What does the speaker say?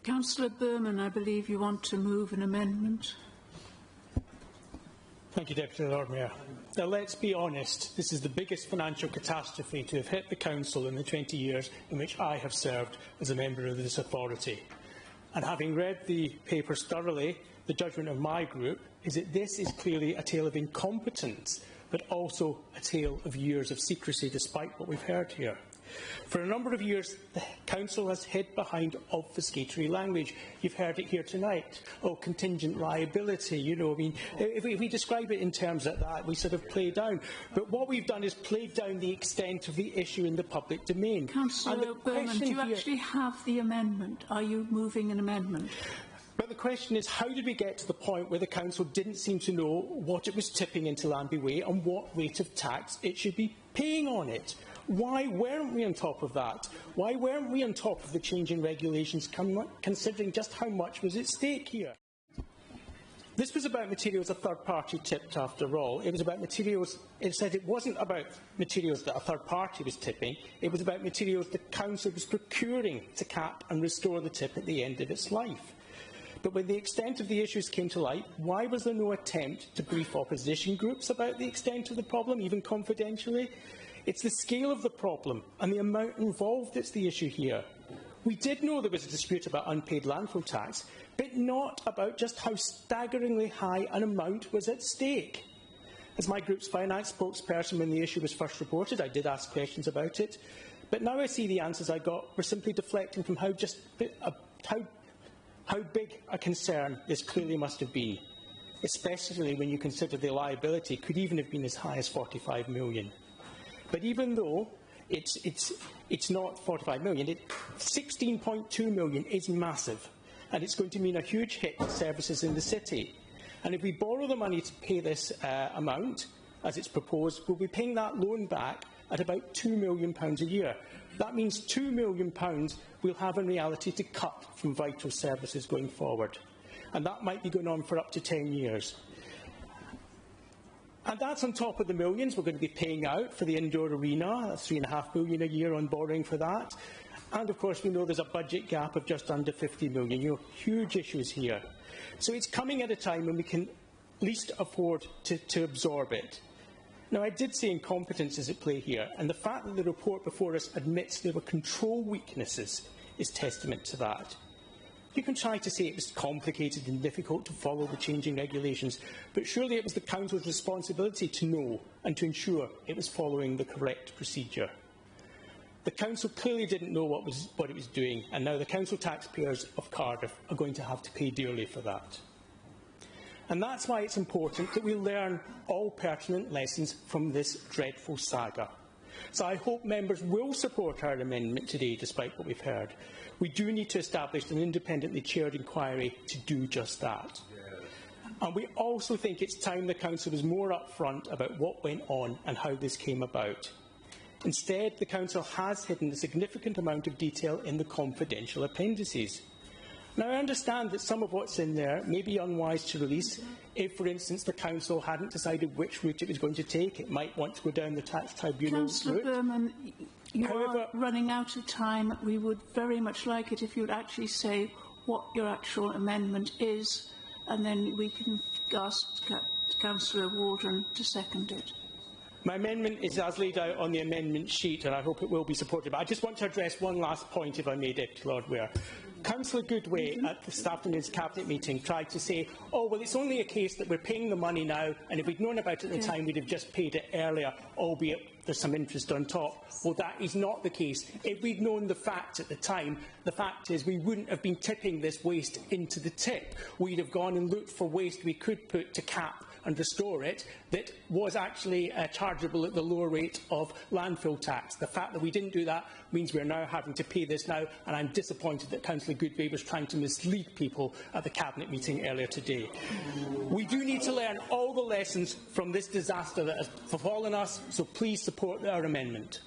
Councillor Berman, I believe you want to move an amendment. Thank you, Deputy Lord Mayor. Now, let's be honest, this is the biggest financial catastrophe to have hit the Council in the 20 years in which I have served as a member of this authority. And having read the papers thoroughly, the judgment of my group is that this is clearly a tale of incompetence, but also a tale of years of secrecy, despite what we've heard here. For a number of years, the Council has hid behind obfuscatory language. You've heard it here tonight. Oh, contingent liability, you know, I mean, if we describe it in terms like that, we sort of play down. But what we've done is played down the extent of the issue in the public domain. Councillor Berman, do you actually have the amendment? Are you moving an amendment? But the question is, how did we get to the point where the Council didn't seem to know what it was tipping into Lambie Way and what rate of tax it should be paying on it? Why weren't we on top of that? Why weren't we on top of the changing regulations, considering just how much was at stake here? This was about materials a third party tipped, after all. It was about materials, it said it wasn't about materials that a third party was tipping, it was about materials the Council was procuring to cap and restore the tip at the end of its life. But when the extent of the issues came to light, why was there no attempt to brief opposition groups about the extent of the problem, even confidentially? It's the scale of the problem and the amount involved that's the issue here. We did know there was a dispute about unpaid landfill tax, but not about just how staggeringly high an amount was at stake. As my group's finance spokesperson when the issue was first reported, I did ask questions about it, but now I see the answers I got were simply deflecting from how big a concern this clearly must have been, especially when you consider the liability could even have been as high as 45 million. But even though it's not 45 million, 16.2 million is massive, and it's going to mean a huge hit to services in the city. And if we borrow the money to pay this amount, as it's proposed, we'll be paying that loan back at about £2 million a year. That means £2 million we'll have in reality to cut from vital services going forward. And that might be going on for up to 10 years. And that's on top of the millions we're going to be paying out for the indoor arena. That's £3.5 million a year on borrowing for that. And of course we know there's a budget gap of just under 50 million. You know, huge issues here. So it's coming at a time when we can least afford to absorb it. Now, I did say incompetence is at play here, and the fact that the report before us admits there were control weaknesses is testament to that. You can try to say it was complicated and difficult to follow the changing regulations, but surely it was the Council's responsibility to know and to ensure it was following the correct procedure. The Council clearly didn't know what it was doing, and now the Council taxpayers of Cardiff are going to have to pay dearly for that. And that's why it's important that we learn all pertinent lessons from this dreadful saga. So I hope members will support our amendment today, despite what we've heard. We do need to establish an independently chaired inquiry to do just that. And we also think it's time the Council was more upfront about what went on and how this came about. Instead, the Council has hidden a significant amount of detail in the confidential appendices. Now, I understand that some of what's in there may be unwise to release if, for instance, the Council hadn't decided which route it was going to take. It might want to go down the tax tribunal route. Councillor Berman, you are running out of time. We would very much like it if you would actually say what your actual amendment is, and then we can ask Councillor Waldron to second it. My amendment is as laid out on the amendment sheet, and I hope it will be supported. But I just want to address one last point, if I may, Deputy Lord Mayor. Councillor Goodway at this afternoon's Cabinet meeting tried to say, oh, well, it's only a case that we're paying the money now, and if we'd known about it at the time, we'd have just paid it earlier, albeit there's some interest on top. Well, that is not the case. If we'd known the facts at the time, the fact is we wouldn't have been tipping this waste into the tip. We'd have gone and looked for waste we could put to cap and restore it that was actually chargeable at the lower rate of landfill tax. The fact that we didn't do that means we're now having to pay this now, and I'm disappointed that Councillor Goodway was trying to mislead people at the Cabinet meeting earlier today. We do need to learn all the lessons from this disaster that has befallen us, so please support our amendment.